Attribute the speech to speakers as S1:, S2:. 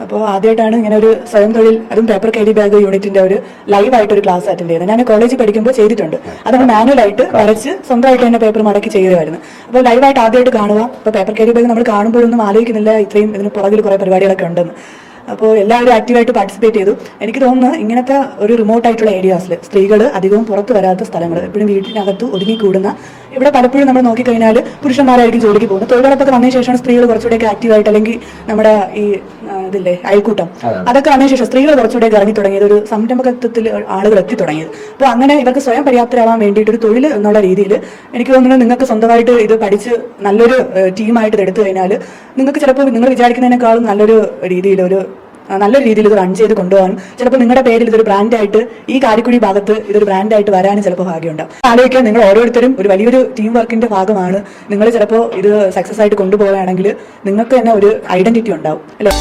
S1: അപ്പോൾ ആദ്യമായിട്ടാണ് ഇങ്ങനെ ഒരു സ്വയം തൊഴിൽ, അതും പേപ്പർ ക്യാരി ബാഗ് യൂണിറ്റിന്റെ ഒരു ലൈവായിട്ടൊരു ക്ലാസ് അറ്റൻഡ് ചെയ്തത്. ഞാൻ കോളേജിൽ പഠിക്കുമ്പോൾ ചെയ്തിട്ടുണ്ട്. അതൊന്ന് മാനുവലായിട്ട് വരച്ച് സ്വന്തമായിട്ട് തന്നെ പേപ്പർ മടക്കി ചെയ്യുമായിരുന്നു. അപ്പോൾ ലൈവായിട്ട് ആദ്യമായിട്ട് കാണുക. അപ്പോൾ പേപ്പർ ക്യാരി ബാഗ് നമ്മൾ കാണുമ്പോഴൊന്നും ആലോചിക്കുന്നില്ല ഇത്രയും ഇതിന് പുറകിൽ കുറേ പരിപാടികളൊക്കെ ഉണ്ടെന്ന്. അപ്പോൾ എല്ലാവരും ആക്റ്റീവായിട്ട് പാർട്ടിസിപ്പേറ്റ് ചെയ്തു. എനിക്ക് തോന്നുന്നു ഇങ്ങനത്തെ ഒരു റിമോട്ട് ആയിട്ടുള്ള ഏരിയാസിൽ സ്ത്രീകൾ അധികവും പുറത്ത് വരാത്ത സ്ഥലങ്ങൾ, എപ്പോഴും വീട്ടിനകത്ത് ഒതുങ്ങിക്കൂടുന്ന, ഇവിടെ പലപ്പോഴും നമ്മൾ നോക്കിക്കഴിഞ്ഞാൽ പുരുഷന്മാരായിരിക്കും ജോലിക്ക് പോകുന്നത്. തൊഴിലുറപ്പൊക്കെ വന്നതിന് ശേഷമാണ് സ്ത്രീകൾ കുറച്ചുകൂടെയൊക്കെ ആക്റ്റീവായിട്ട്, അല്ലെങ്കിൽ നമ്മുടെ ഈ ഇതില്ലേ അയൽക്കൂട്ടം, അതൊക്കെ വന്നതിന് ശേഷം സ്ത്രീകൾ കുറച്ചുകൂടെ ഇറങ്ങി തുടങ്ങിയത്, ഒരു സംരംഭകത്വത്തിൽ ആളുകൾ എത്തി തുടങ്ങിയത്. അപ്പോൾ അങ്ങനെ ഇവർക്ക് സ്വയം പര്യാപ്തരാവാൻ വേണ്ടിയിട്ട് ഒരു തൊഴിൽ എന്നുള്ള രീതിയിൽ എനിക്ക് തോന്നുന്നു നിങ്ങൾക്ക് സ്വന്തമായിട്ട് ഇത് പഠിച്ച് നല്ലൊരു ടീമായിട്ട് എടുത്തു കഴിഞ്ഞാൽ നിങ്ങൾക്ക് ചിലപ്പോൾ നിങ്ങൾ വിചാരിക്കുന്നതിനേക്കാളും നല്ലൊരു രീതിയിൽ ഇത് റൺ ചെയ്ത് കൊണ്ടുപോകാനും, ചിലപ്പോൾ നിങ്ങളുടെ പേരിൽ ഇതൊരു ബ്രാൻഡായിട്ട് ഈ കാരിക്കുടി ഭാഗത്ത് ഇതൊരു ബ്രാൻഡായിട്ട് വരാനും ചിലപ്പോൾ ഭാഗ്യമുണ്ടാവും. ആലോചിക്കാൻ നിങ്ങൾ ഓരോരുത്തരും ഒരു വലിയൊരു ടീം വർക്കിന്റെ ഭാഗമാണ്. നിങ്ങൾ ചിലപ്പോൾ ഇത് സക്സസ് ആയിട്ട് കൊണ്ടുപോവുകയാണെങ്കിൽ നിങ്ങൾക്ക് തന്നെ ഒരു ഐഡന്റിറ്റി ഉണ്ടാവും, അല്ലേ?